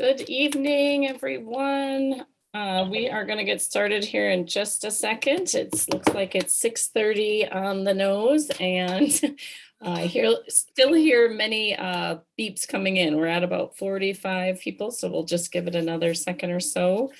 Good evening, everyone. We are going to get started here in just a second. It looks like it's 6:30 on the nose, and I still hear many beeps coming in. We're at about 45 people, so we'll just give it another second or so.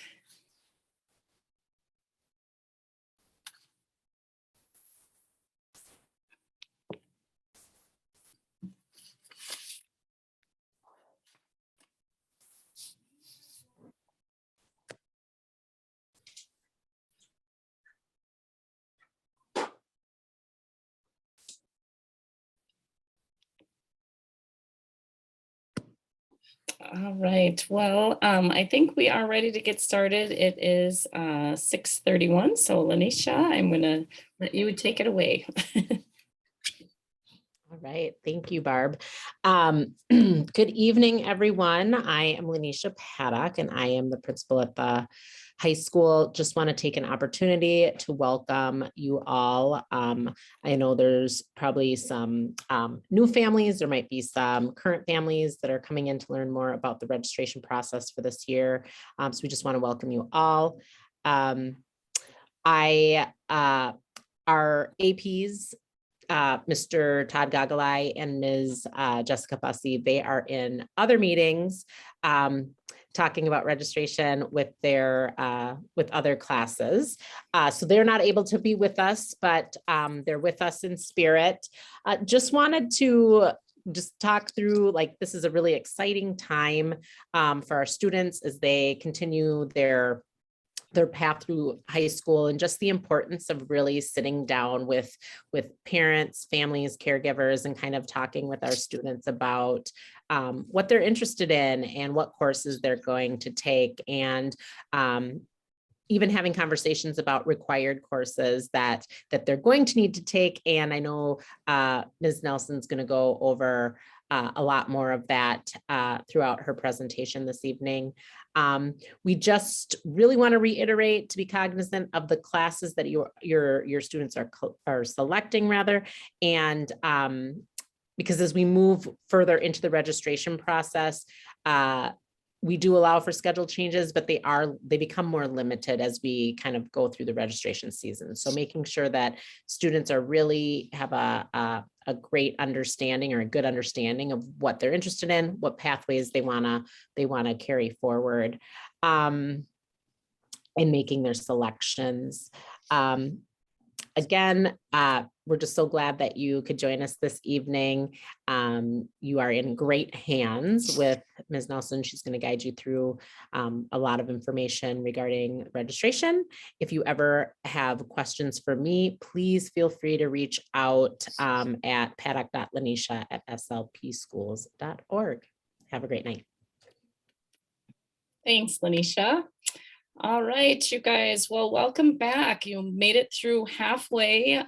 All right, well, I think we are ready to get started. It is 6:31, so Lanisha, I'm going to let you take it away. All right, thank you, Barb. Good evening, everyone. I am Lanisha Paddock, and I am the principal at the high school. Just want to take an opportunity to welcome you all. I know there's probably some new families. There might be some current families that are coming in to learn more about the registration process for this year. So we just want to welcome you all. Our APs, Mr. Todd Gagalai and Ms. Jessica Bussey, they are in other meetings talking about registration with their with other classes. So they're not able to be with us, but they're with us in spirit. Just wanted to talk through, like, this is a really exciting time for our students as they continue their path through high school, and just the importance of really sitting down with parents, families, caregivers, and kind of talking with our students about what they're interested in and what courses they're going to take, and even having conversations about required courses that they're going to need to take. And I know Ms. Nelson's going to go over a lot more of that throughout her presentation this evening. We just really want to reiterate to be cognizant of the classes that your students are selecting, rather, and because as we move further into the registration process, we do allow for schedule changes, but they become more limited as we kind of go through the registration season. So making sure that students are really have a great understanding, or a good understanding, of what they're interested in, what pathways they wanna carry forward in making their selections. Again, we're just so glad that you could join us this evening. You are in great hands with Ms. Nelson. She's going to guide you through a lot of information regarding registration. If you ever have questions for me, please feel free to reach out at paddock.lanisha@slpschools.org. Have a great night. Thanks, Lanisha. All right, you guys. Well, welcome back. You made it through halfway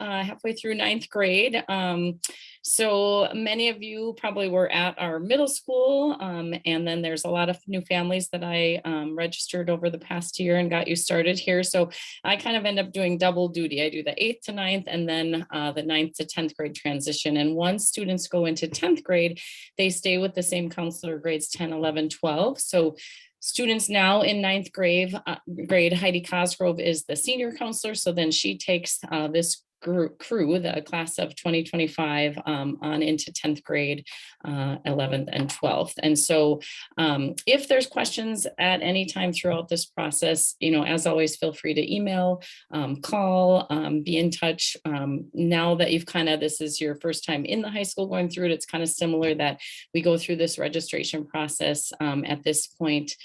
through ninth grade. So many of you probably were at our middle school, and then there's a lot of new families that I registered over the past year and got you started here. So I kind of end up doing double duty. I do the 8th to 9th, and then the 9th to 10th grade transition. And once students go into 10th grade, they stay with the same counselor grades 10, 11, 12. So students now in 9th grade, Heidi Cosgrove is the senior counselor. So then she takes this crew, the class of 2025, on into 10th grade, 11th and 12th. And so if there's questions at any time throughout this process, as always, feel free to email, call, be in touch. Now that you've this is your first time in the high school going through it, it's kind of similar that we go through this registration process at this point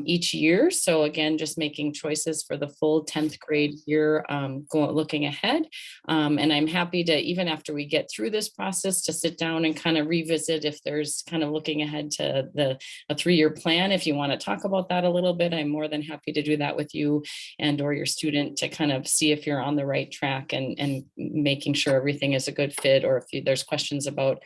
each year. So again, just making choices for the full 10th grade year, looking ahead. And I'm happy to, even after we get through this process, to sit down and kind of revisit if there's kind of looking ahead to a 3-year plan. If you want to talk about that a little bit, I'm more than happy to do that with you and or your student, to kind of see if you're on the right track and making sure everything is a good fit, or if there's questions about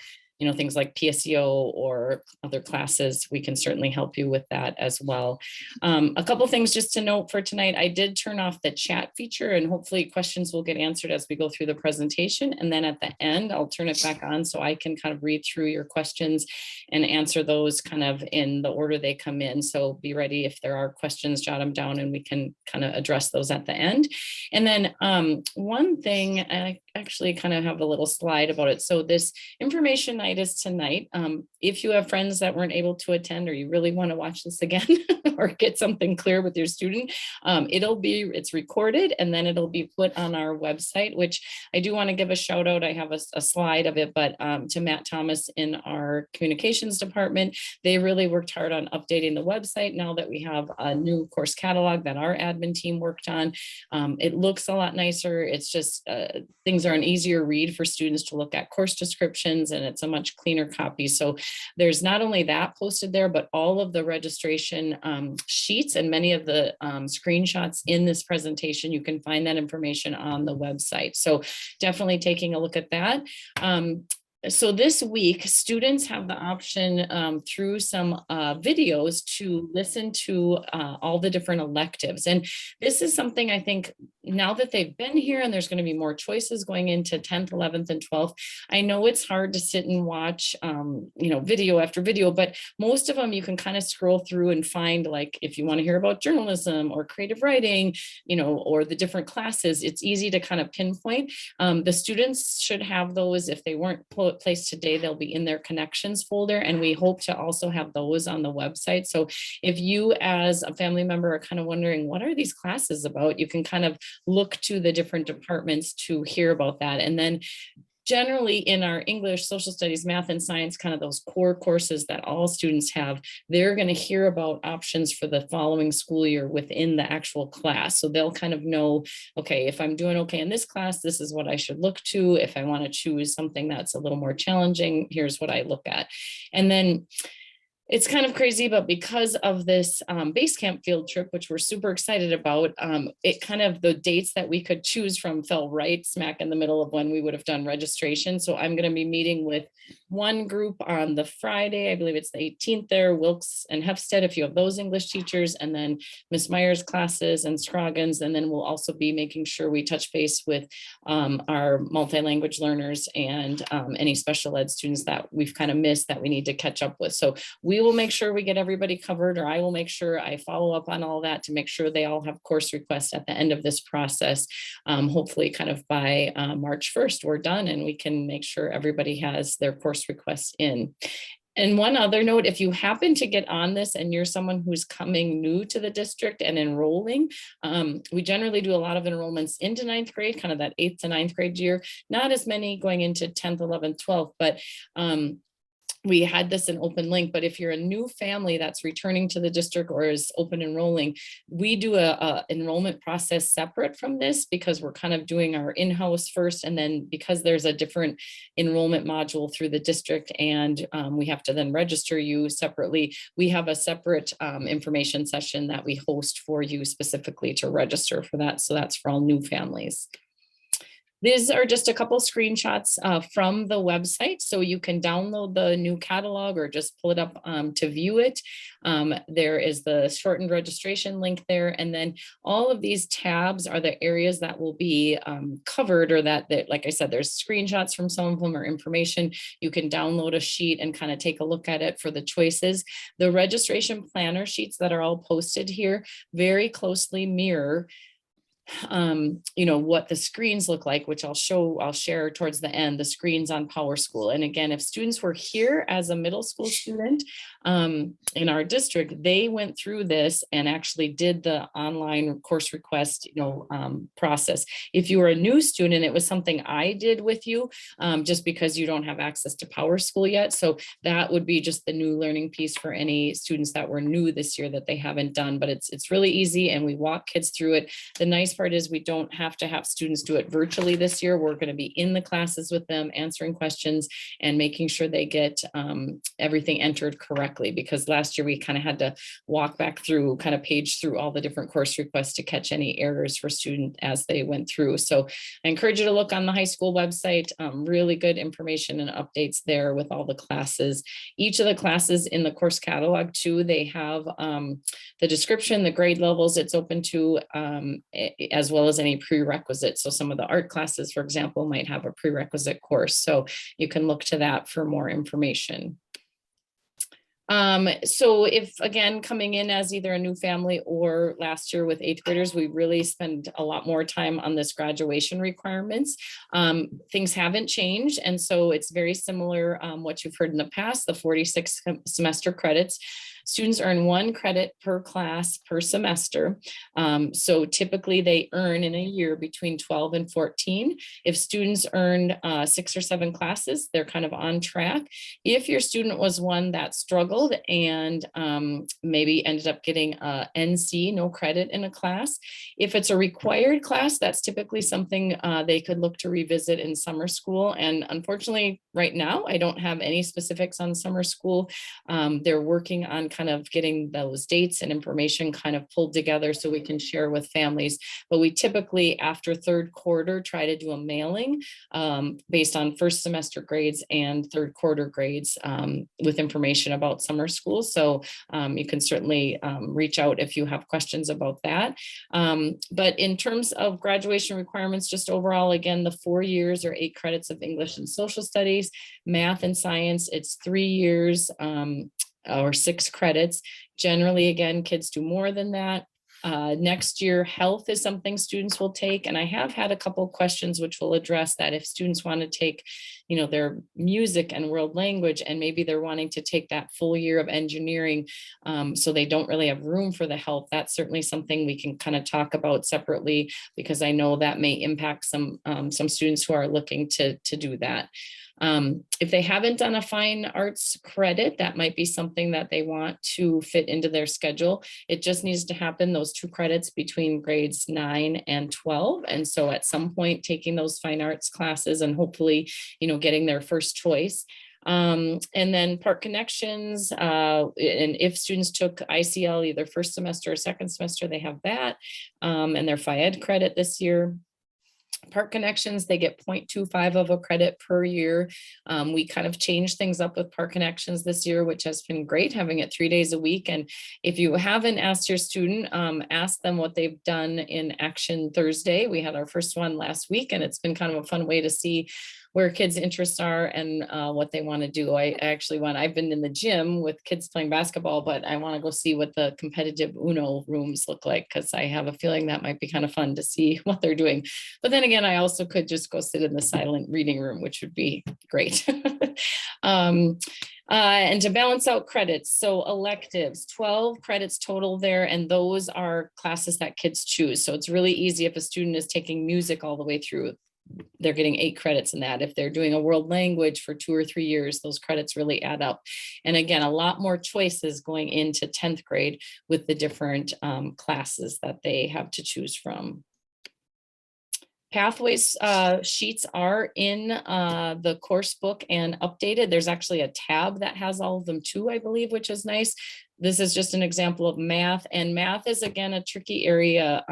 things like PSEO or other classes, we can certainly help you with that as well. A couple things just to note for tonight. I did turn off the chat feature, and hopefully questions will get answered as we go through the presentation. And then at the end, I'll turn it back on so I can kind of read through your questions and answer those kind of in the order they come in. So be ready if there are questions, jot them down and we can kind of address those at the end. And then one thing, I actually kind of have a little slide about it. So this information night is tonight. If you have friends that weren't able to attend, or you really want to watch this again or get something clear with your student, it's recorded and then it'll be put on our website, which I do want to give a shout out. I have a slide of it, but to Matt Thomas in our communications department, they really worked hard on updating the website now that we have a new course catalog that our admin team worked on. It looks a lot nicer. It's just things are an easier read for students to look at course descriptions, and it's a much cleaner copy. So there's not only that posted there, but all of the registration sheets and many of the screenshots in this presentation, you can find that information on the website. So definitely taking a look at that. So this week, students have the option through some videos to listen to all the different electives. And this is something I think now that they've been here and there's going to be more choices going into 10th, 11th, and 12th, I know it's hard to sit and watch, video after video, but most of them you can kind of scroll through and find, like, if you want to hear about journalism or creative writing, or the different classes, it's easy to kind of pinpoint. The students should have those. If they weren't placed today, they'll be in their connections folder, and we hope to also have those on the website. So if you as a family member are kind of wondering, what are these classes about, you can kind of look to the different departments to hear about that. And then generally in our English, social studies, math, and science, kind of those core courses that all students have, they're going to hear about options for the following school year within the actual class. So they'll kind of know, okay, if I'm doing okay in this class, this is what I should look to. If I want to choose something that's a little more challenging, here's what I look at. And then it's kind of crazy, but because of this base camp field trip, which we're super excited about, it kind of, the dates that we could choose from fell right smack in the middle of when we would have done registration. So I'm going to be meeting with one group on the Friday, I believe it's the 18th there, Wilkes and Hefstead, if you have those English teachers, and then Miss Meyer's classes and Scroggins. And then we'll also be making sure we touch base with our multi-language learners and any special ed students that we've kind of missed that we need to catch up with. So we will make sure we get everybody covered, or I will make sure I follow up on all that to make sure they all have course requests at the end of this process. Hopefully kind of by March 1st, we're done and we can make sure everybody has their course requests in. And one other note, if you happen to get on this and you're someone who's coming new to the district and enrolling, we generally do a lot of enrollments into 9th grade, kind of that 8th to 9th grade year, not as many going into 10th, 11th, 12th, but we had this in open link, but if you're a new family that's returning to the district or is open enrolling, we do a enrollment process separate from this, because we're kind of doing our in-house first. And then because there's a different enrollment module through the district and we have to then register you separately, we have a separate information session that we host for you specifically to register for that. So that's for all new families. These are just a couple screenshots from the website, so you can download the new catalog or just pull it up to view it. There is the shortened registration link there, and then all of these tabs are the areas that will be covered, or that, like I said, there's screenshots from some of them or information. You can download a sheet and kind of take a look at it for the choices. The registration planner sheets that are all posted here very closely mirror what the screens look like, which I'll share towards the end, the screens on PowerSchool. And again, if students were here as a middle school student in our district, they went through this and actually did the online course request, process. If you were a new student, it was something I did with you just because you don't have access to PowerSchool yet. So that would be just the new learning piece for any students that were new this year that they haven't done, but it's really easy and we walk kids through it. The nice part is we don't have to have students do it virtually this year. We're going to be in the classes with them, answering questions and making sure they get everything entered correctly, because last year we kind of had to walk back through, kind of page through all the different course requests to catch any errors for students as they went through. So I encourage you to look on the high school website, really good information and updates there with all the classes. Each of the classes in the course catalog too, they have the description, the grade levels it's open to, as well as any prerequisites. So some of the art classes, for example, might have a prerequisite course. So you can look to that for more information. So if, again, coming in as either a new family or last year with 8th graders, we really spend a lot more time on this graduation requirements. Things haven't changed. And so it's very similar, what you've heard in the past, the 46 semester credits. Students earn 1 credit per class per semester. So typically they earn in a year between 12 and 14. If students earned 6 or 7 classes, they're kind of on track. If your student was one that struggled and maybe ended up getting a NC, no credit in a class, if it's a required class, that's typically something they could look to revisit in summer school. And unfortunately, right now, I don't have any specifics on summer school. They're working on kind of getting those dates and information kind of pulled together so we can share with families. But we typically, after 3rd quarter, try to do a mailing based on 1st semester grades and 3rd quarter grades with information about summer school. So you can certainly reach out if you have questions about that. But in terms of graduation requirements, just overall, again, the 4 years or 8 credits of English and social studies, math and science, it's 3 years or 6 credits. Generally, again, kids do more than that. Next year, health is something students will take. And I have had a couple of questions which will address that. If students want to take, their music and world language, and maybe they're wanting to take that full year of engineering, so they don't really have room for the health, that's certainly something we can kind of talk about separately, because I know that may impact some students who are looking to do that. If they haven't done a fine arts credit, that might be something that they want to fit into their schedule. It just needs to happen, those 2 credits between grades 9 and 12. And so at some point, taking those fine arts classes and hopefully, getting their first choice. And then Park Connections, and if students took ICL either 1st semester or 2nd semester, they have that, and their FIED credit this year. Park Connections, they get 0.25 of a credit per year. We kind of changed things up with Park Connections this year, which has been great, having it 3 days a week. And if you haven't asked your student, ask them what they've done in Action Thursday. We had our first one last week, and it's been kind of a fun way to see where kids' interests are and what they want to do. I've been in the gym with kids playing basketball, but I want to go see what the competitive Uno rooms look like, because I have a feeling that might be kind of fun to see what they're doing. But then again, I also could just go sit in the silent reading room, which would be great. And to balance out credits, so electives, 12 credits total there, and those are classes that kids choose. So it's really easy if a student is taking music all the way through, they're getting 8 credits in that. If they're doing a world language for 2 or 3 years, those credits really add up. And again, a lot more choices going into 10th grade with the different classes that they have to choose from. Pathways sheets are in the course book and updated. There's actually a tab that has all of them too, I believe, which is nice. This is just an example of math, and math is, again, a tricky area,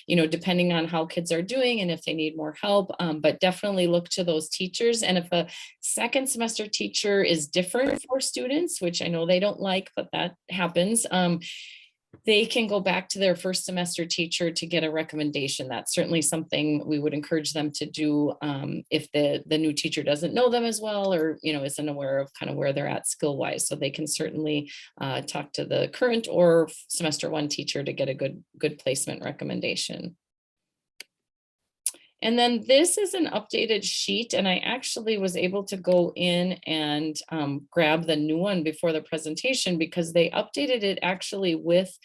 depending on how kids are doing and if they need more help, but definitely look to those teachers. And if a 2nd semester teacher is different for students, which I know they don't like, but that happens, they can go back to their 1st semester teacher to get a recommendation. That's certainly something we would encourage them to do if the new teacher doesn't know them as well, or isn't aware of kind of where they're at skill wise. So they can certainly talk to the current or semester 1 teacher to get a good placement recommendation. And then this is an updated sheet, and I actually was able to go in and grab the new one before the presentation, because they updated it actually with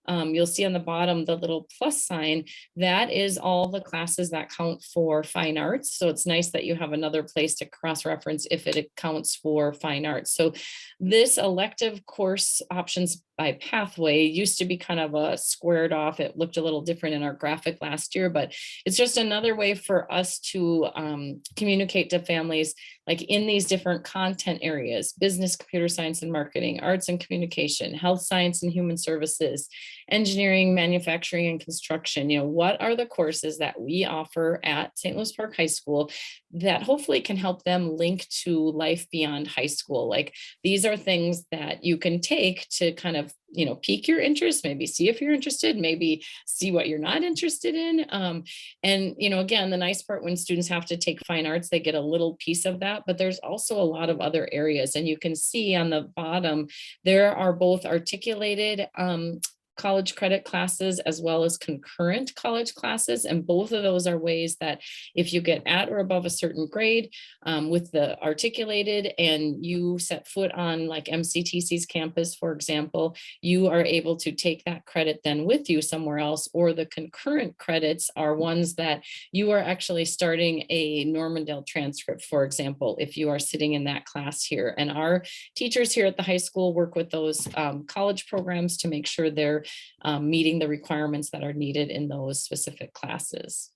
you'll see on the bottom, the little plus sign, that is all the classes that count for fine arts. So it's nice that you have another place to cross-reference if it accounts for fine arts. So this elective course options by pathway used to be kind of a squared off. It looked a little different in our graphic last year, but it's just another way for us to communicate to families like in these different content areas: business, computer science and marketing, arts and communication, health science and human services, engineering, manufacturing and construction. You know, what are the courses that we offer at St. Louis Park High School that hopefully can help them link to life beyond high school? Like, these are things that you can take to kind of, you know, pique your interest, maybe see if you're interested, maybe see what you're not interested in. And, you know, again, the nice part, when students have to take fine arts, they get a little piece of that, but there's also a lot of other areas. And you can see on the bottom, there are both articulated college credit classes as well as concurrent college classes. And both of those are ways that if you get at or above a certain grade with the articulated and you set foot on like MCTC's campus, for example, you are able to take that credit then with you somewhere else. Or the concurrent credits are ones that you are actually starting a Normandale transcript, for example, if you are sitting in that class here. And our teachers here at the high school work with those college programs to make sure they're meeting the requirements that are needed in those specific classes.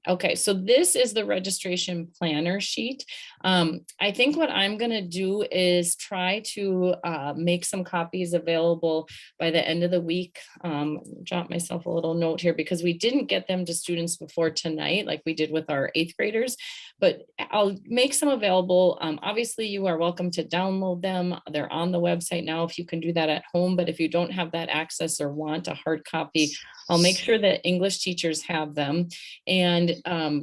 Okay, so this is the registration planner sheet. I think what I'm going to do is try to make some copies available by the end of the week. Jot myself a little note here because we didn't get them to students before tonight like we did with our 8th graders, but I'll make some available. Obviously, you are welcome to download them. They're on the website now if you can do that at home, but if you don't have that access or want a hard copy, I'll make sure that English teachers have them. And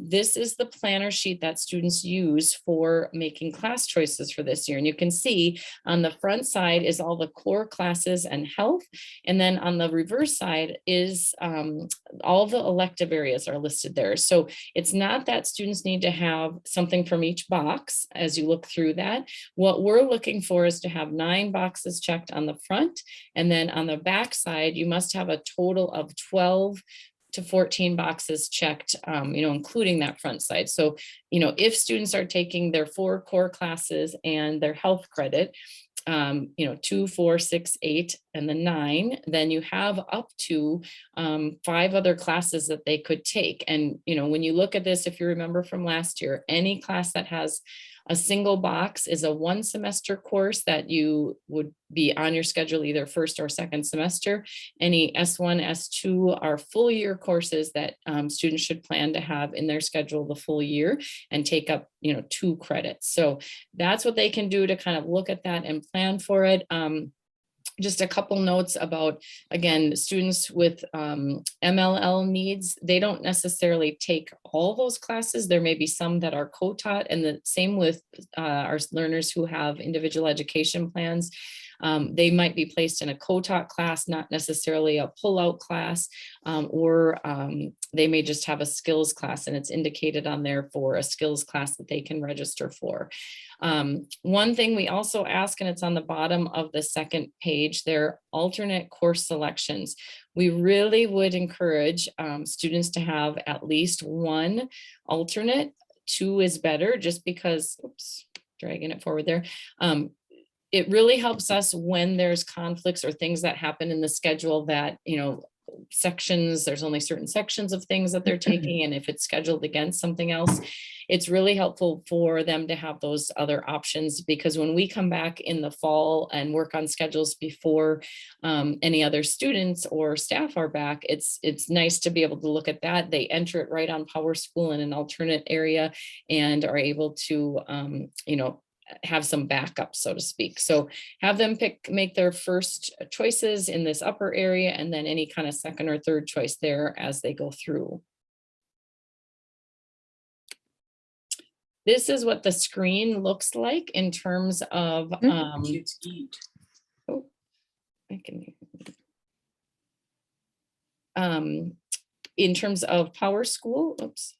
this is the planner sheet that students use for making class choices for this year. And you can see on the front side is all the core classes and health. And then on the reverse side is all the elective areas are listed there. So it's not that students need to have something from each box as you look through that. What we're looking for is to have 9 boxes checked on the front. And then on the back side, you must have a total of 12 to 14 boxes checked, you know, including that front side. So, you know, if students are taking their 4 core classes and their health credit, you know, 2, 4, 6, 8, and the 9, then you have up to 5 other classes that they could take. And, you know, when you look at this, if you remember from last year, any class that has a single box is a 1 semester course that you would be on your schedule either first or second semester. Any S1, S2 are full year courses that students should plan to have in their schedule the full year and take up, you know, 2 credits. So that's what they can do to kind of look at that and plan for it. Just a couple notes about, again, students with MLL needs, they don't necessarily take all those classes. There may be some that are co-taught, and the same with our learners who have individual education plans. They might be placed in a co-taught class, not necessarily a pull-out class, or they may just have a skills class and it's indicated on there for a skills class that they can register for. One thing we also ask, and it's on the bottom of the second page, they're alternate course selections. We really would encourage students to have at least 1 alternate. 2 is better, just because, oops, dragging it forward there. It really helps us when there's conflicts or things that happen in the schedule that, you know, sections, there's only certain sections of things that they're taking. And if it's scheduled against something else, it's really helpful for them to have those other options, because when we come back in the fall and work on schedules before any other students or staff are back, it's nice to be able to look at that. They enter it right on Power School in an alternate area and are able to, you know, have some backup, so to speak. So have them make their first choices in this upper area, and then any kind of second or third choice there as they go through. This is what the screen looks like in terms of Kids eat. Oh, I can. In terms of Power School, oops.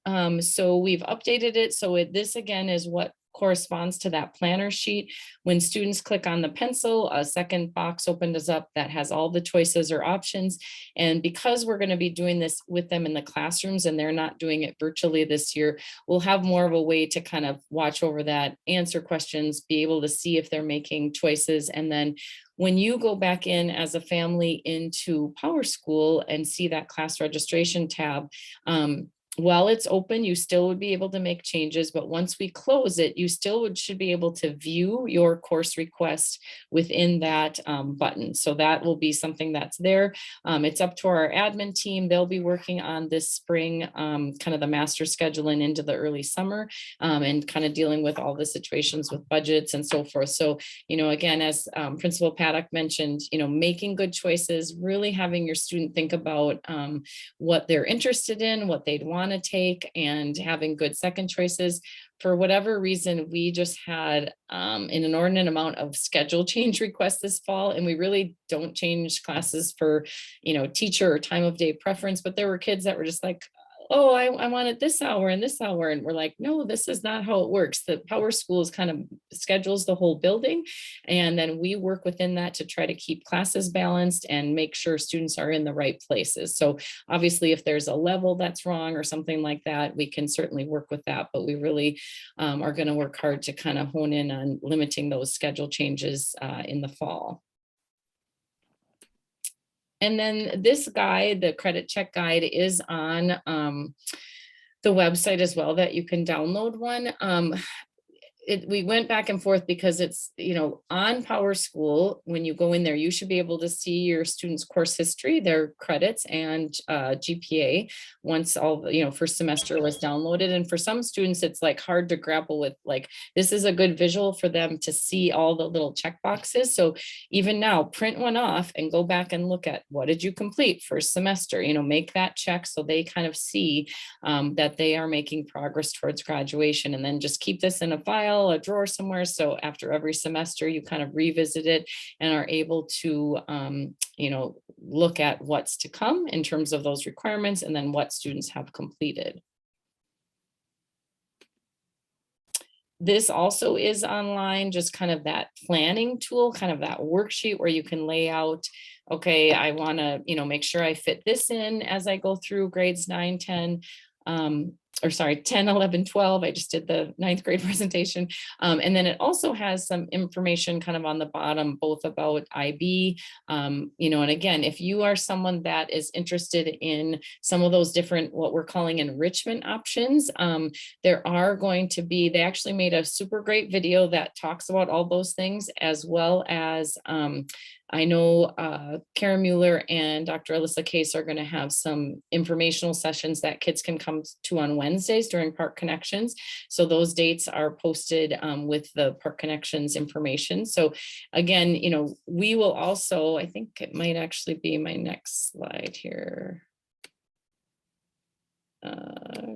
So we've updated it. So this again is what corresponds to that planner sheet. When students click on the pencil, a second box opens up that has all the choices or options. And because we're going to be doing this with them in the classrooms and they're not doing it virtually this year, we'll have more of a way to kind of watch over that, answer questions, be able to see if they're making choices. And then when you go back in as a family into PowerSchool and see that class registration tab, while it's open, you still would be able to make changes, but once we close it, you still should be able to view your course request within that button. So that will be something that's there. It's up to our admin team. They'll be working on this spring, kind of the master scheduling into the early summer, and kind of dealing with all the situations with budgets and so forth. So, again, as Principal Paddock mentioned, making good choices, really having your student think about what they're interested in, what they'd want to take, and having good second choices. For whatever reason, we just had an inordinate amount of schedule change requests this fall, and we really don't change classes for, teacher or time of day preference, but there were kids that were just like, oh, I want it this hour and this hour. And we're like, no, this is not how it works. The PowerSchool is kind of schedules the whole building. And then we work within that to try to keep classes balanced and make sure students are in the right places. So obviously, if there's a level that's wrong or something like that, we can certainly work with that. But we really are going to work hard to kind of hone in on limiting those schedule changes in the fall. And then this guide, the credit check guide, is on the website as well, that you can download one. We went back and forth because it's, on PowerSchool, when you go in there, you should be able to see your students' course history, their credits, and GPA once all, first semester was downloaded. And for some students, it's like hard to grapple with, like, this is a good visual for them to see all the little check boxes. So even now, print one off and go back and look at, what did you complete first semester? Make that check so they kind of see that they are making progress towards graduation. And then just keep this in a file, a drawer somewhere. So after every semester, you kind of revisit it and are able to, look at what's to come in terms of those requirements and then what students have completed. This also is online, just kind of that planning tool, kind of that worksheet where you can lay out, okay, I want to, make sure I fit this in as I go through grades 9, 10, 10, 11, 12. I just did the 9th grade presentation. And then it also has some information kind of on the bottom, both about IB, and again, if you are someone that is interested in some of those different, what we're calling enrichment options, there are going to be, they actually made a super great video that talks about all those things, as well as, I know Karen Mueller and Dr. Alyssa Case are going to have some informational sessions that kids can come to on Wednesdays during Park Connections. So those dates are posted with the Park Connections information. So again, we will also, I think it might actually be my next slide here.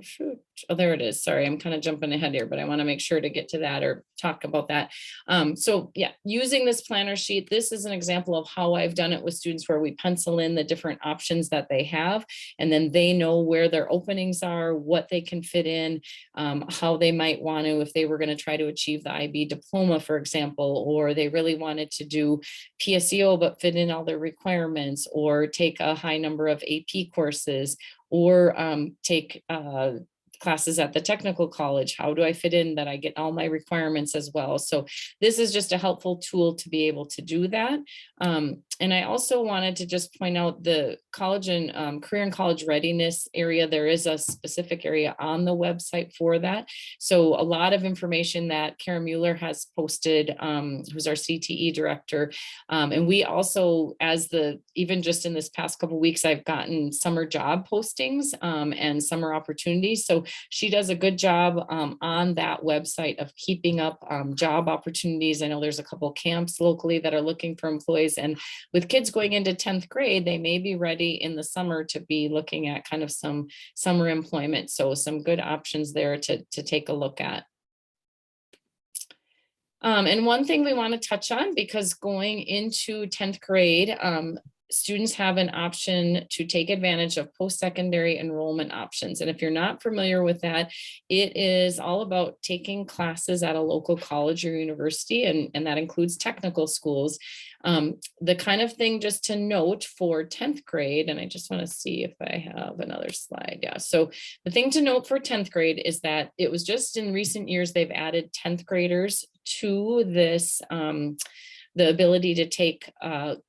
Shoot. Oh, there it is. Sorry, I'm kind of jumping ahead here, but I want to make sure to get to that or talk about that. So yeah, using this planner sheet, this is an example of how I've done it with students, where we pencil in the different options that they have, and then they know where their openings are, what they can fit in, how they might want to, if they were going to try to achieve the IB diploma, for example, or they really wanted to do PSEO but fit in all their requirements, or take a high number of AP courses, or take classes at the technical college. How do I fit in that I get all my requirements as well? So this is just a helpful tool to be able to do that. And I also wanted to just point out the college and career and college readiness area. There is a specific area on the website for that. So a lot of information that Karen Mueller has posted, who's our CTE director. And we also, even just in this past couple of weeks, I've gotten summer job postings and summer opportunities. So she does a good job on that website of keeping up job opportunities. I know there's a couple camps locally that are looking for employees, and with kids going into 10th grade, they may be ready in the summer to be looking at kind of some summer employment. So some good options there to take a look at. And one thing we want to touch on, because going into 10th grade, students have an option to take advantage of post-secondary enrollment options. And if you're not familiar with that, it is all about taking classes at a local college or university, and that includes technical schools. The kind of thing just to note for 10th grade, and I just want to see if I have another slide. Yeah, so the thing to note for 10th grade is that it was just in recent years, they've added 10th graders to this, the ability to take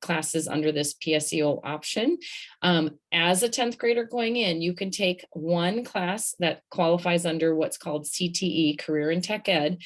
classes under this PSEO option. As a 10th grader going in, you can take one class that qualifies under what's called CTE, Career in Tech Ed.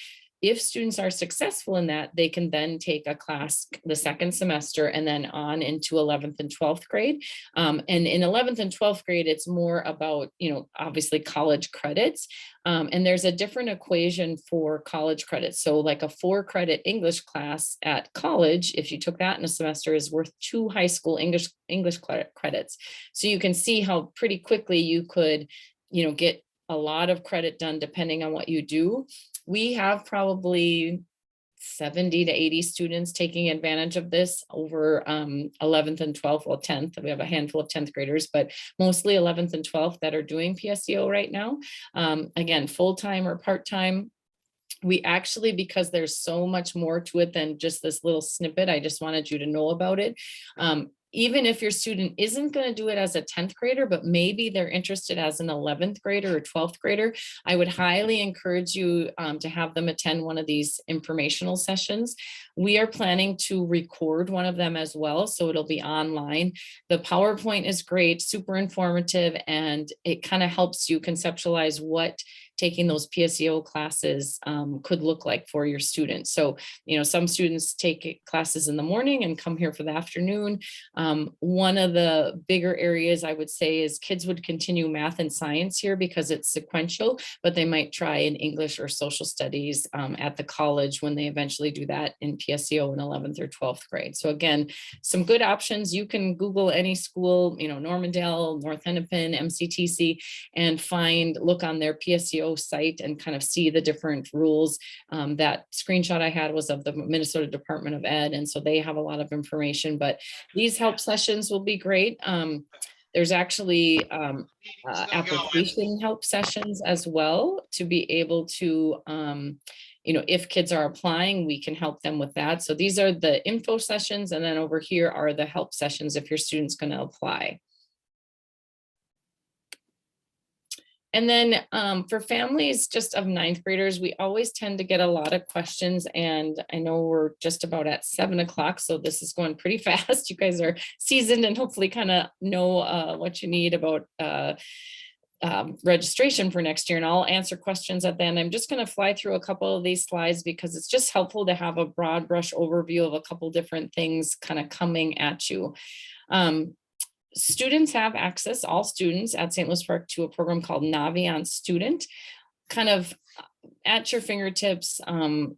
If students are successful in that, they can then take a class the second semester and then on into 11th and 12th grade. And in 11th and 12th grade, it's more about, obviously college credits. And there's a different equation for college credits. So like a 4-credit English class at college, if you took that in a semester, is worth 2 high school English credits. So you can see how pretty quickly you could, get a lot of credit done depending on what you do. We have probably 70 to 80 students taking advantage of this over 11th and 12th, well, 10th. We have a handful of 10th graders, but mostly 11th and 12th that are doing PSEO right now. Again, full-time or part-time. We actually, because there's so much more to it than just this little snippet, I just wanted you to know about it. Even if your student isn't going to do it as a 10th grader, but maybe they're interested as an 11th grader or 12th grader, I would highly encourage you to have them attend one of these informational sessions. We are planning to record one of them as well, so it'll be online. The PowerPoint is great, super informative, and it kind of helps you conceptualize what taking those PSEO classes could look like for your students. So, some students take classes in the morning and come here for the afternoon. One of the bigger areas I would say is kids would continue math and science here because it's sequential, but they might try in English or social studies at the college when they eventually do that in PSEO in 11th or 12th grade. So again, some good options. You can Google any school, Normandale, North Hennepin, MCTC, and look on their PSEO site and kind of see the different rules. That screenshot I had was of the Minnesota Department of Ed, and so they have a lot of information, but these help sessions will be great. There's actually application help sessions as well to be able to, if kids are applying, we can help them with that. So these are the info sessions, and then over here are the help sessions if your student's going to apply. And then for families just of 9th graders, we always tend to get a lot of questions, and I know we're just about at 7 o'clock, so this is going pretty fast. You guys are seasoned and hopefully kind of know what you need about registration for next year, and I'll answer questions at the end. I'm just going to fly through a couple of these slides because it's just helpful to have a broad brush overview of a couple different things kind of coming at you. Students have access, all students at St. Louis Park, to a program called Naviance Student, kind of at your fingertips,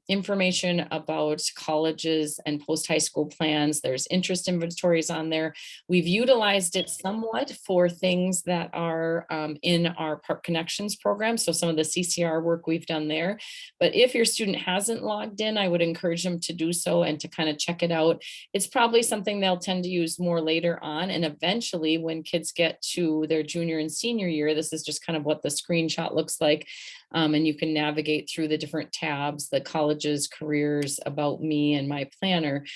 information about colleges and post-high school plans. There's interest inventories on there. We've utilized it somewhat for things that are in our Park Connections program. So some of the CCR work we've done there. But if your student hasn't logged in, I would encourage them to do so and to kind of check it out. It's probably something they'll tend to use more later on. And eventually when kids get to their junior and senior year, this is just kind of what the screenshot looks like. And you can navigate through the different tabs, the colleges, careers, about me, and my planner.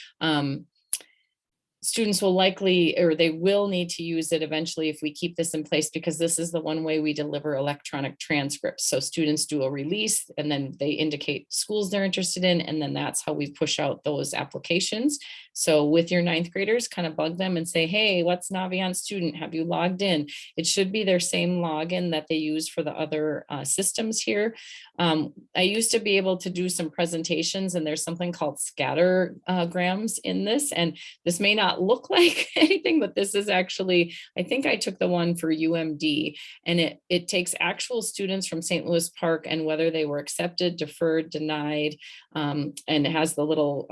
Students will likely, or they will need to use it eventually if we keep this in place, because this is the one way we deliver electronic transcripts. So students do a release and then they indicate schools they're interested in, and then that's how we push out those applications. So with your 9th graders, kind of bug them and say, hey, what's Naviance Student? Have you logged in? It should be their same login that they use for the other systems here. I used to be able to do some presentations, and there's something called scattergrams in this, and this may not look like anything, but this is actually, I think I took the one for UMD, and it takes actual students from St. Louis Park and whether they were accepted, deferred, denied, and it has the little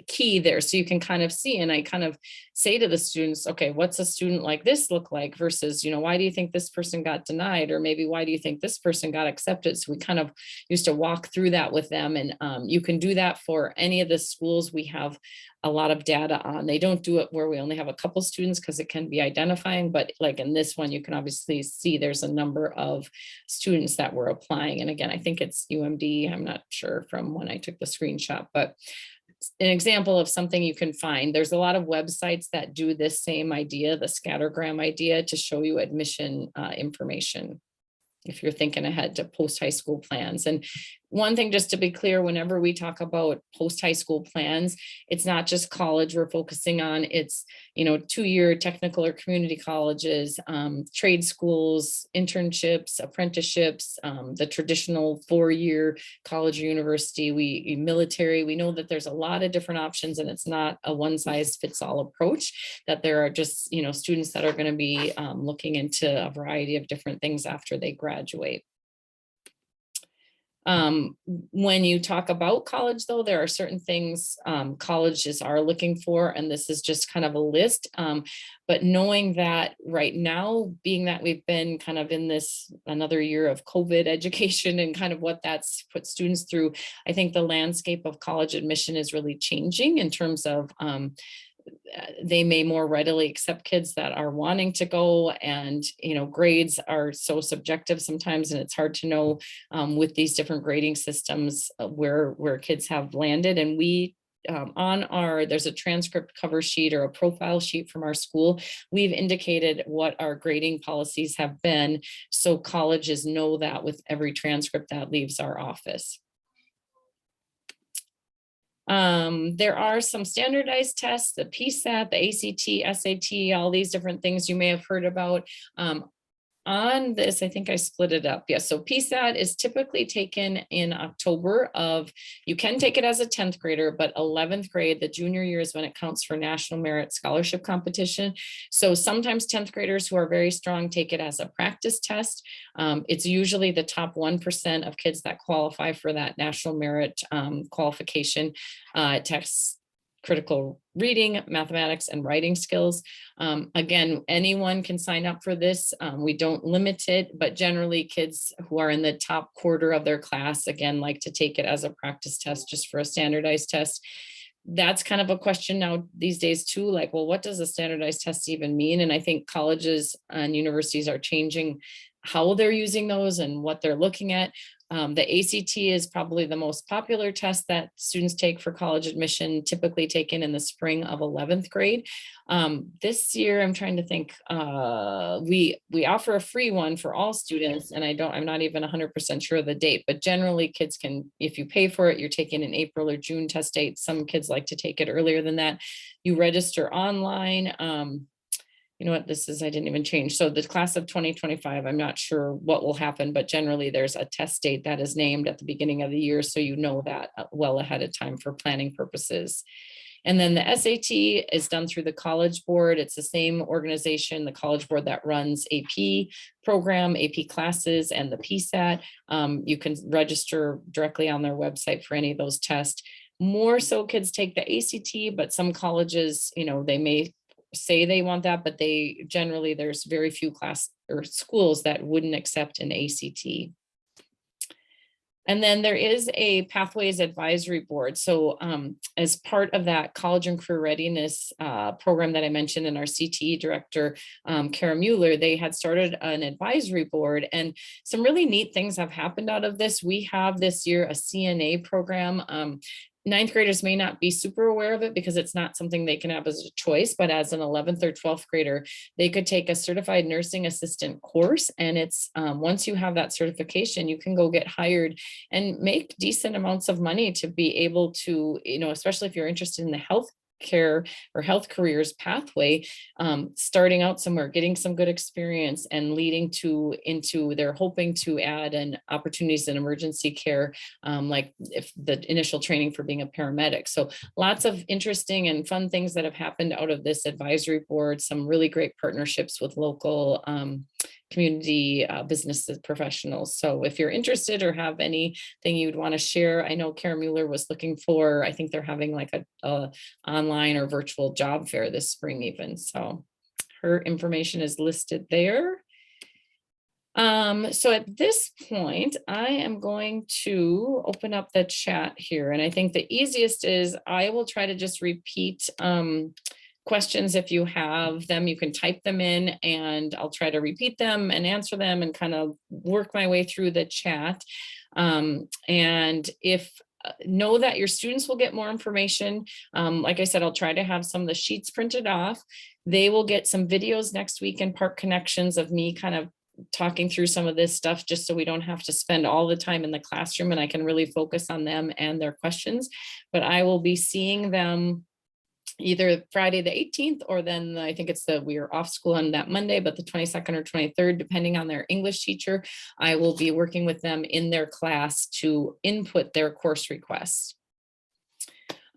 key there. So you can kind of see, and I kind of say to the students, okay, what's a student like this look like versus, why do you think this person got denied? Or maybe why do you think this person got accepted? So we kind of used to walk through that with them. And you can do that for any of the schools we have a lot of data on. They don't do it where we only have a couple students because it can be identifying, but like in this one, you can obviously see there's a number of students that were applying. And again, I think it's UMD. I'm not sure from when I took the screenshot, but an example of something you can find. There's a lot of websites that do this same idea, the scattergram idea, to show you admission information, if you're thinking ahead to post-high school plans. And one thing, just to be clear, whenever we talk about post-high school plans, it's not just college we're focusing on. It's, 2-year technical or community colleges, trade schools, internships, apprenticeships, the traditional 4-year college or university, military. We know that there's a lot of different options, and it's not a one-size-fits-all approach, that there are just, students that are going to be looking into a variety of different things after they graduate. When you talk about college, though, there are certain things colleges are looking for, and this is just kind of a list. But knowing that right now, being that we've been kind of in this another year of COVID education and kind of what that's put students through, I think the landscape of college admission is really changing in terms of they may more readily accept kids that are wanting to go, and grades are so subjective sometimes, and it's hard to know with these different grading systems where kids have landed. And we there's a transcript cover sheet or a profile sheet from our school. We've indicated what our grading policies have been, so colleges know that with every transcript that leaves our office. There are some standardized tests, the PSAT, the ACT, SAT, all these different things you may have heard about. On this, I think I split it up. Yeah, so PSAT is typically taken in October you can take it as a 10th grader, but 11th grade, the junior year, is when it counts for national merit scholarship competition. So sometimes 10th graders who are very strong take it as a practice test. It's usually the top 1% of kids that qualify for that national merit qualification. Tests critical reading, mathematics, and writing skills. Again, anyone can sign up for this. We don't limit it, but generally kids who are in the top quarter of their class, again, like to take it as a practice test just for a standardized test. That's kind of a question now these days too, like, well, what does a standardized test even mean? And I think colleges and universities are changing how they're using those and what they're looking at. The ACT is probably the most popular test that students take for college admission, typically taken in the spring of 11th grade. This year, I'm trying to think, we offer a free one for all students, and I'm not even 100% sure of the date, but generally kids can, if you pay for it, you're taking an April or June test date. Some kids like to take it earlier than that. You register online. You know what this is, I didn't even change. So the class of 2025, I'm not sure what will happen, but generally there's a test date that is named at the beginning of the year. So you know that well ahead of time for planning purposes. And then the SAT is done through the College Board. It's the same organization, the College Board, that runs AP program, AP classes, and the PSAT. You can register directly on their website for any of those tests. More so kids take the ACT, but some colleges, they may say they want that, but there's very few class or schools that wouldn't accept an ACT. And then there is a Pathways Advisory Board. So as part of that college and career readiness program that I mentioned, in our CTE director, Kara Mueller, they had started an advisory board, and some really neat things have happened out of this. We have this year a CNA program. Ninth graders may not be super aware of it because it's not something they can have as a choice, but as an 11th or 12th grader, they could take a certified nursing assistant course. And it's once you have that certification, you can go get hired and make decent amounts of money to be able to, especially if you're interested in the health care or health careers pathway, starting out somewhere, getting some good experience, and leading they're hoping to add an opportunities in emergency care, like if the initial training for being a paramedic. So lots of interesting and fun things that have happened out of this advisory board, some really great partnerships with local community business professionals. So if you're interested or have anything you'd want to share, I know Karen Mueller was looking for, I think they're having like a online or virtual job fair this spring even. So her information is listed there. So at this point, I am going to open up the chat here. And I think the easiest is I will try to just repeat questions. If you have them, you can type them in and I'll try to repeat them and answer them and kind of work my way through the chat. And if know that your students will get more information. Like I said, I'll try to have some of the sheets printed off. They will get some videos next week in Park Connections of me kind of talking through some of this stuff, just so we don't have to spend all the time in the classroom and I can really focus on them and their questions. But I will be seeing them either Friday the 18th, or then I think it's we are off school on that Monday, but the 22nd or 23rd, depending on their English teacher, I will be working with them in their class to input their course requests.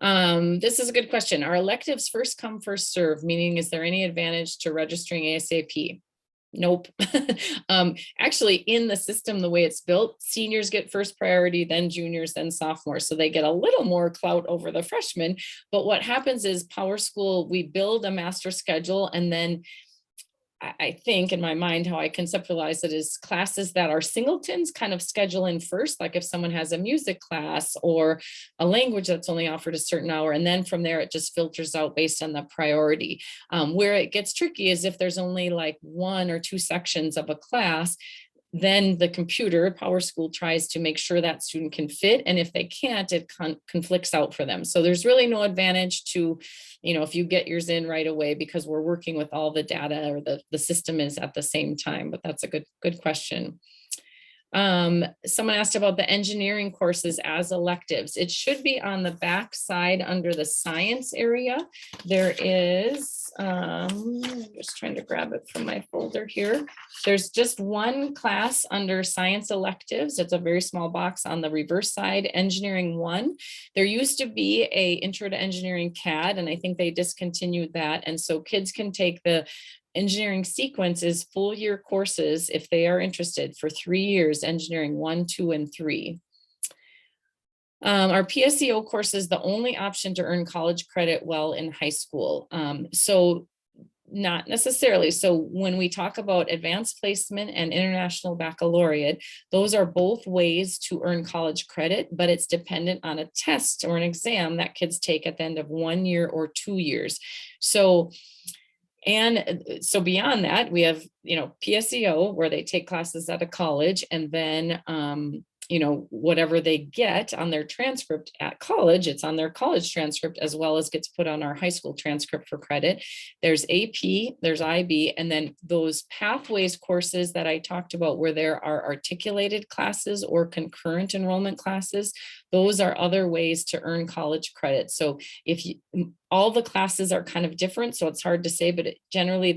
This is a good question. Are electives first come, first serve? Meaning, is there any advantage to registering ASAP? Nope. Actually, in the system, the way it's built, seniors get first priority, then juniors, then sophomores. So they get a little more clout over the freshmen. But what happens is PowerSchool, we build a master schedule, and then I think in my mind, how I conceptualize it is classes that are singletons kind of schedule in first, like if someone has a music class or a language that's only offered a certain hour. And then from there, it just filters out based on the priority. Where it gets tricky is if there's only like 1 or 2 sections of a class, then the computer, PowerSchool, tries to make sure that student can fit. And if they can't, it conflicts out for them. So there's really no advantage to, if you get yours in right away, because we're working with all the data, or the system is at the same time. But that's a good question. Someone asked about the engineering courses as electives. It should be on the back side under the science area. There is, I'm just trying to grab it from my folder here. There's just one class under science electives. It's a very small box on the reverse side, engineering 1. There used to be a intro to engineering CAD, and I think they discontinued that. And so kids can take the engineering sequence is full year courses if they are interested for 3 years, engineering 1, 2, and 3. Our PSEO course is the only option to earn college credit while in high school. So not necessarily. So when we talk about advanced placement and international baccalaureate, those are both ways to earn college credit, but it's dependent on a test or an exam that kids take at the end of 1 year or 2 years. So beyond that, we have, PSEO, where they take classes at a college, and then, whatever they get on their transcript at college, it's on their college transcript as well as gets put on our high school transcript for credit. There's AP, there's IB, and then those pathways courses that I talked about, where there are articulated classes or concurrent enrollment classes, those are other ways to earn college credit. So all the classes are kind of different, so it's hard to say, but generally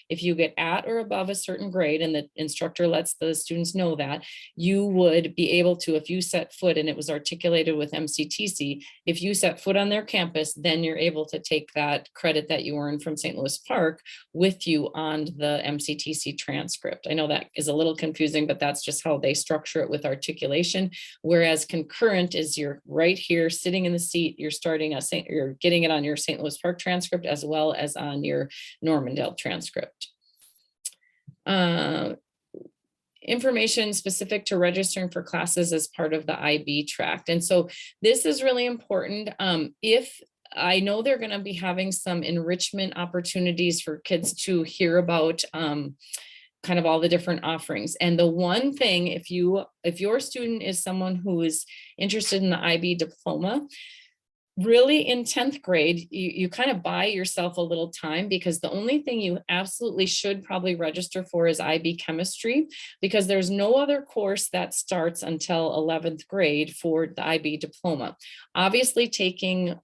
if you get at or above a certain grade, and the instructor lets the students know that, you would be able to, if you set foot, and it was articulated with MCTC, if you set foot on their campus, then you're able to take that credit that you earn from St. Louis Park with you on the MCTC transcript. I know that is a little confusing, but that's just how they structure it with articulation. Whereas concurrent is you're right here sitting in the seat, you're getting it on your St. Louis Park transcript as well as on your Normandale transcript. Information specific to registering for classes as part of the IB tract. And so this is really important. If I know they're going to be having some enrichment opportunities for kids to hear about kind of all the different offerings. And the one thing, if your student is someone who is interested in the IB diploma, really in 10th grade, you kind of buy yourself a little time, because the only thing you absolutely should probably register for is IB chemistry, because there's no other course that starts until 11th grade for the IB diploma. Obviously, taking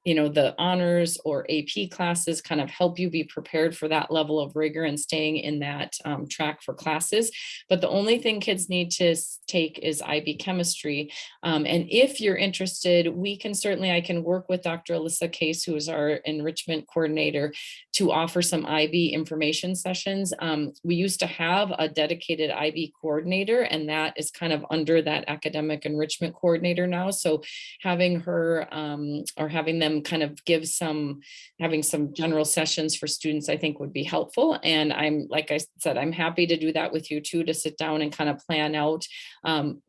the honors or AP classes kind of help you be prepared for that level of rigor and staying in that track for classes. But the only thing kids need to take is IB chemistry. And if you're interested, I can work with Dr. Alyssa Case, who is our enrichment coordinator, to offer some IB information sessions. We used to have a dedicated IB coordinator, and that is kind of under that academic enrichment coordinator now. So having her or having them kind of having some general sessions for students, I think would be helpful. And like I said, I'm happy to do that with you too, to sit down and kind of plan out.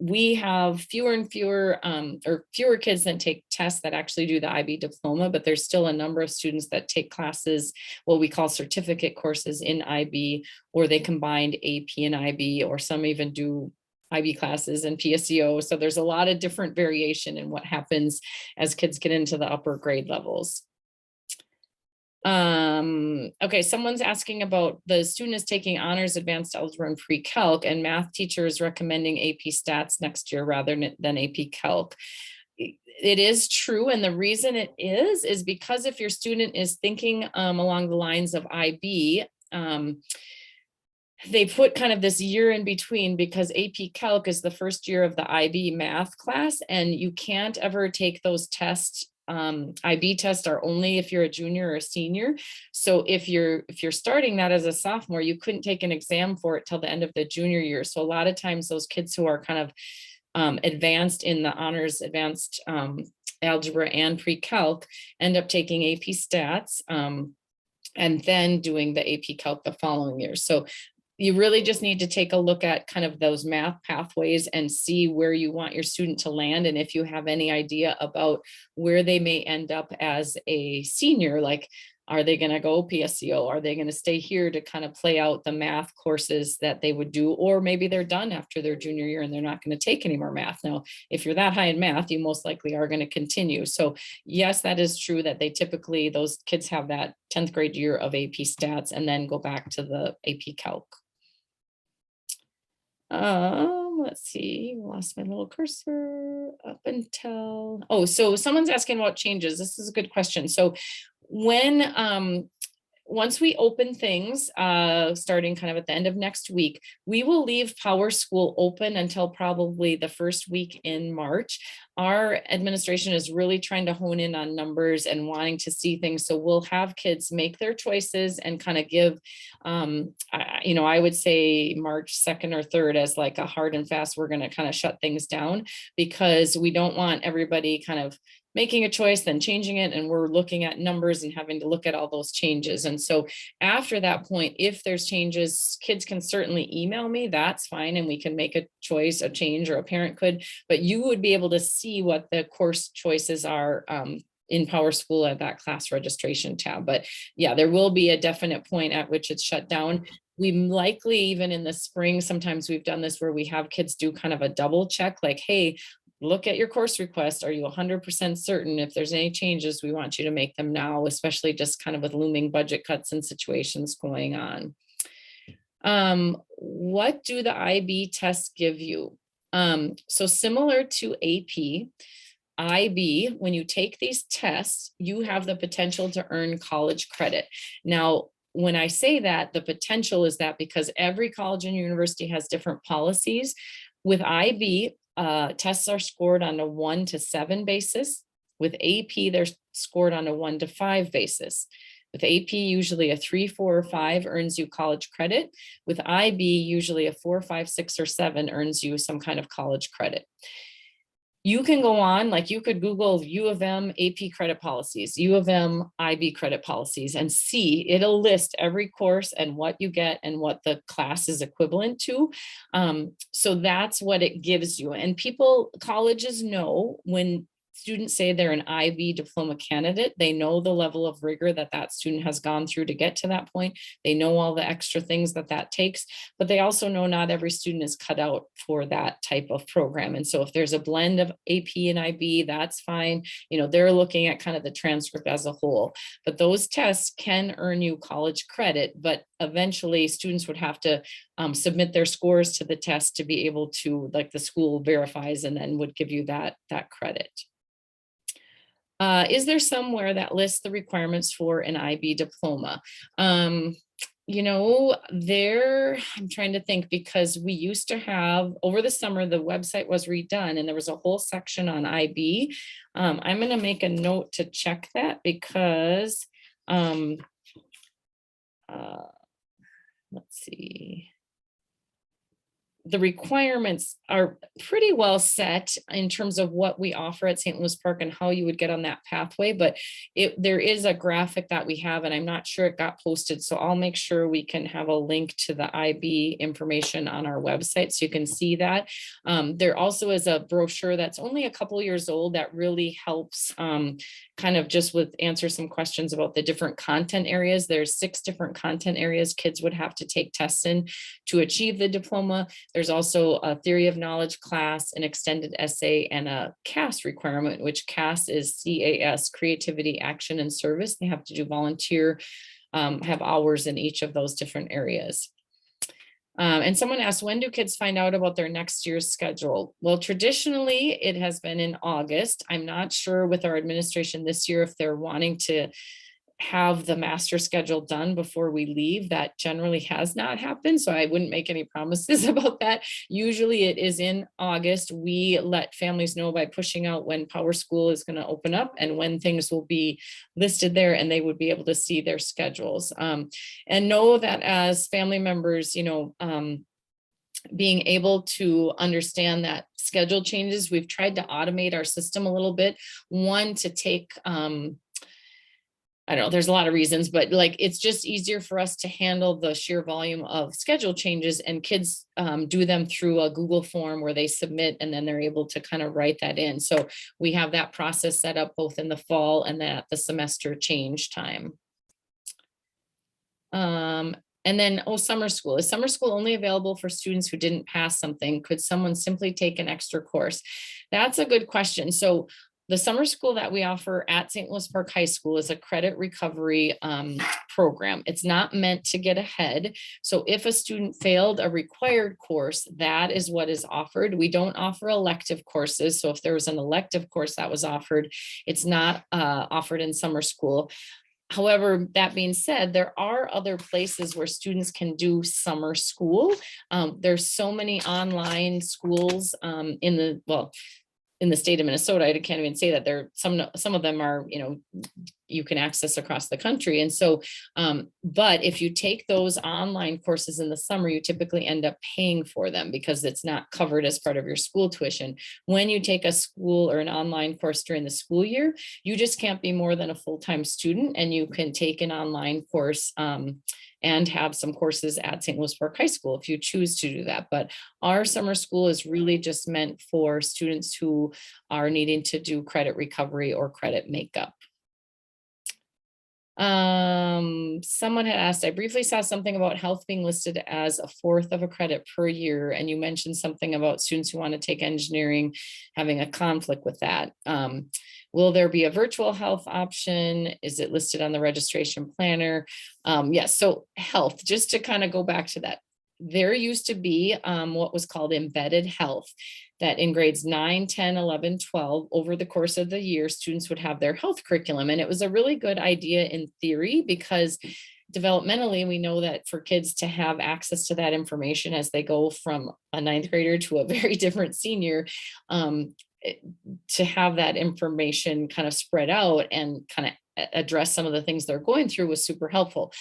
We have fewer and fewer or fewer kids that take tests that actually do the IB diploma, but there's still a number of students that take classes, what we call certificate courses in IB, or they combined AP and IB, or some even do IB classes and PSEO. So there's a lot of different variation in what happens as kids get into the upper grade levels. Okay, someone's asking about the student is taking honors, advanced algebra, and pre-calc, and math teacher is recommending AP stats next year rather than AP calc. It is true, and the reason it is because if your student is thinking along the lines of IB, they put kind of this year in between, because AP Calc is the first year of the IB math class, and you can't ever take those tests. IB tests are only if you're a junior or a senior. So if you're starting that as a sophomore, you couldn't take an exam for it till the end of the junior year. So a lot of times those kids who are kind of advanced in the honors, advanced algebra and pre-calc end up taking AP stats and then doing the AP Calc the following year. So you really just need to take a look at kind of those math pathways and see where you want your student to land. And if you have any idea about where they may end up as a senior, like, are they going to go PSEO? Are they going to stay here to kind of play out the math courses that they would do? Or maybe they're done after their junior year and they're not going to take any more math. Now, if you're that high in math, you most likely are going to continue. So yes, that is true that those kids have that 10th grade year of AP stats and then go back to the AP Calc. Let's see, lost my little cursor up until, so someone's asking about changes. This is a good question. So when, once we open things, starting kind of at the end of next week, we will leave Power School open until probably the first week in March. Our administration is really trying to hone in on numbers and wanting to see things. So we'll have kids make their choices and kind of give, I would say March 2nd or 3rd as like a hard and fast, we're going to kind of shut things down, because we don't want everybody kind of making a choice, then changing it. And we're looking at numbers and having to look at all those changes. And so after that point, if there's changes, kids can certainly email me, that's fine. And we can make a choice, a change, or a parent could, but you would be able to see what the course choices are in Power School at that class registration tab. But yeah, there will be a definite point at which it's shut down. We likely, even in the spring, sometimes we've done this where we have kids do kind of a double check, like, hey, look at your course request. Are you 100% certain? If there's any changes, we want you to make them now, especially just kind of with looming budget cuts and situations going on. What do the IB tests give you? So similar to AP, IB, when you take these tests, you have the potential to earn college credit. Now, when I say that, the potential is that because every college and university has different policies. With IB, tests are scored on a 1 to 7 basis. With AP, they're scored on a 1 to 5 basis. With AP, usually a 3, 4, or 5 earns you college credit. With IB, usually a 4, 5, 6, or 7 earns you some kind of college credit. You can go on, like you could Google U of M AP credit policies, U of M IB credit policies, and see, it'll list every course and what you get and what the class is equivalent to. So that's what it gives you. And colleges know when students say they're an IB diploma candidate, they know the level of rigor that student has gone through to get to that point. They know all the extra things that takes, but they also know not every student is cut out for that type of program. And so if there's a blend of AP and IB, that's fine. They're looking at kind of the transcript as a whole, but those tests can earn you college credit, but eventually students would have to submit their scores to the test to be able to, like, the school verifies and then would give you that credit. Is there somewhere that lists the requirements for an IB diploma? I'm trying to think, because we used to have, over the summer, the website was redone and there was a whole section on IB. I'm going to make a note to check that, because let's see. The requirements are pretty well set in terms of what we offer at St. Louis Park and how you would get on that pathway, but there is a graphic that we have, and I'm not sure it got posted, so I'll make sure we can have a link to the IB information on our website so you can see that. There also is a brochure that's only a couple years old that really helps kind of just with answer some questions about the different content areas. There's 6 different content areas kids would have to take tests in to achieve the diploma. There's also a theory of knowledge class, an extended essay, and a CAS requirement, which CAS is CAS, creativity, action, and service. They have to do volunteer, have hours in each of those different areas. And someone asked, when do kids find out about their next year's schedule? Well, traditionally, it has been in August. I'm not sure with our administration this year if they're wanting to have the master schedule done before we leave. That generally has not happened, so I wouldn't make any promises about that. Usually it is in August. We let families know by pushing out when Power School is going to open up and when things will be listed there, and they would be able to see their schedules. And know that as family members, being able to understand that schedule changes, we've tried to automate our system a little bit. One, to take I don't know, there's a lot of reasons, but like, it's just easier for us to handle the sheer volume of schedule changes, and kids do them through a Google form where they submit, and then they're able to kind of write that in. So we have that process set up both in the fall and at the semester change time. And then, summer school. Is summer school only available for students who didn't pass something? Could someone simply take an extra course? That's a good question. So the summer school that we offer at St. Louis Park High School is a credit recovery program. It's not meant to get ahead. So if a student failed a required course, that is what is offered. We don't offer elective courses. So if there was an elective course that was offered, it's not offered in summer school. However, that being said, there are other places where students can do summer school. There's so many online schools in the state of Minnesota. I can't even say that there, some of them are, you can access across the country. And so, but if you take those online courses in the summer, you typically end up paying for them because it's not covered as part of your school tuition. When you take a school or an online course during the school year, you just can't be more than a full-time student, and you can take an online course and have some courses at St. Louis Park High School if you choose to do that. But our summer school is really just meant for students who are needing to do credit recovery or credit makeup. Someone had asked, I briefly saw something about health being listed as a 1/4 of a credit per year, and you mentioned something about students who want to take engineering having a conflict with that. Will there be a virtual health option? Is it listed on the registration planner? Yes, so health, just to kind of go back to that, there used to be what was called embedded health, that in grades 9, 10, 11, 12, over the course of the year, students would have their health curriculum. And it was a really good idea in theory, because developmentally, we know that for kids to have access to that information as they go from a 9th grader to a very different senior, to have that information kind of spread out and kind of address some of the things they're going through was super helpful.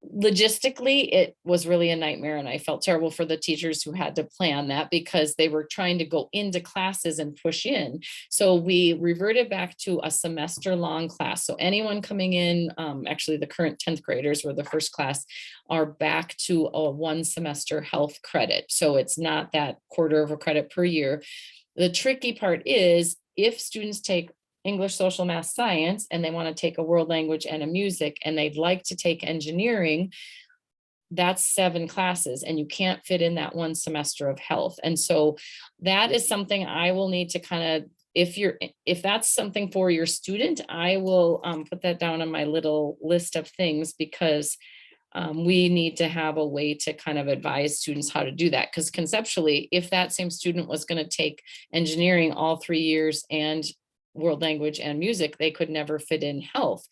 Logistically, it was really a nightmare, and I felt terrible for the teachers who had to plan that because they were trying to go into classes and push in. So we reverted back to a semester-long class. So anyone coming in, actually the current 10th graders were the first class, are back to a 1 semester health credit. So it's not that 1/4 of a credit per year. The tricky part is if students take English, social, math, science, and they want to take a world language and a music, and they'd like to take engineering, that's 7 classes, and you can't fit in that 1 semester of health. And so that is something I will need to kind of, if that's something for your student, I will put that down on my little list of things, because we need to have a way to kind of advise students how to do that. Because conceptually, if that same student was going to take engineering all 3 years and world language and music, they could never fit in health.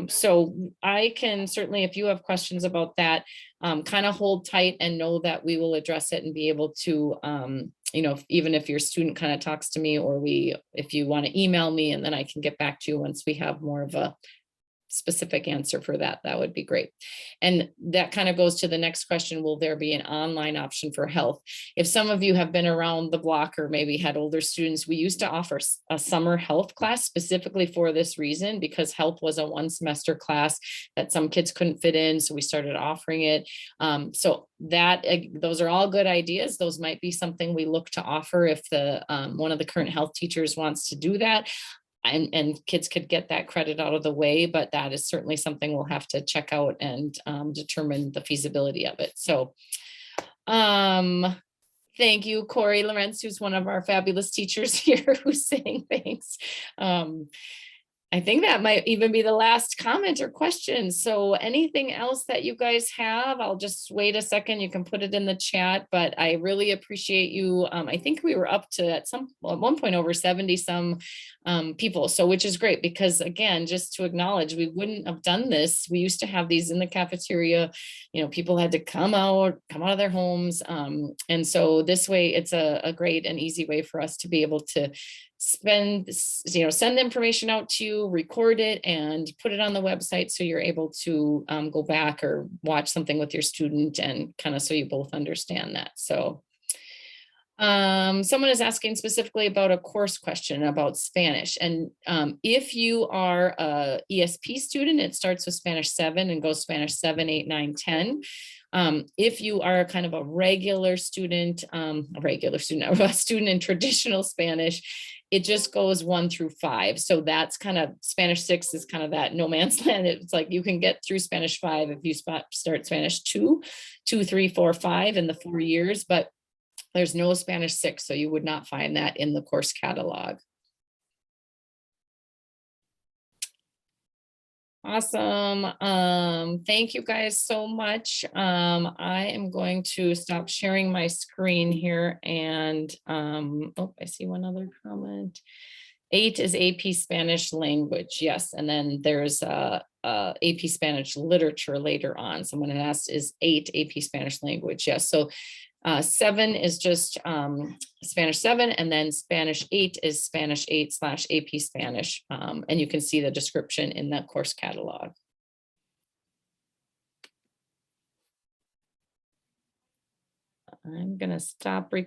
So I can certainly, if you have questions about that, kind of hold tight and know that we will address it and be able to, even if your student kind of talks to me, or if you want to email me, and then I can get back to you once we have more of a specific answer for that, that would be great. And that kind of goes to the next question: will there be an online option for health? If some of you have been around the block or maybe had older students, we used to offer a summer health class specifically for this reason, because health was a 1 semester class that some kids couldn't fit in, so we started offering it. So those are all good ideas. Those might be something we look to offer if the one of the current health teachers wants to do that. And kids could get that credit out of the way, but that is certainly something we'll have to check out and determine the feasibility of it. So thank you, Corey Lorenz, who's one of our fabulous teachers here, who's saying thanks. I think that might even be the last comment or question. So anything else that you guys have, I'll just wait a second. You can put it in the chat, but I really appreciate you. I think we were up to at one point over 70 some people. So, which is great, because again, just to acknowledge, we wouldn't have done this. We used to have these in the cafeteria, people had to come out of their homes. And so this way it's a great and easy way for us to be able to send the information out to you, record it, and put it on the website, so you're able to go back or watch something with your student, and kind of so you both understand that. So someone is asking specifically about a course question about Spanish. And if you are a ESP student, it starts with Spanish 7 and goes Spanish 7, 8, 9, 10. If you are kind of a regular student, a student in traditional Spanish, it just goes 1 through 5. So that's kind of Spanish 6 is kind of that no man's land. It's like you can get through Spanish 5 if you start Spanish 2, 3, 4, 5 in the 4 years, but there's no Spanish 6. So you would not find that in the course catalog. Awesome. Thank you guys so much. I am going to stop sharing my screen here, and I see one other comment. 8 is AP Spanish language. Yes. And then there's AP Spanish literature later on. Someone had asked, is 8 AP Spanish language? Yes. So 7 is just Spanish 7, and then Spanish 8 is Spanish 8 / AP Spanish. And you can see the description in the course catalog. I'm going to stop recording.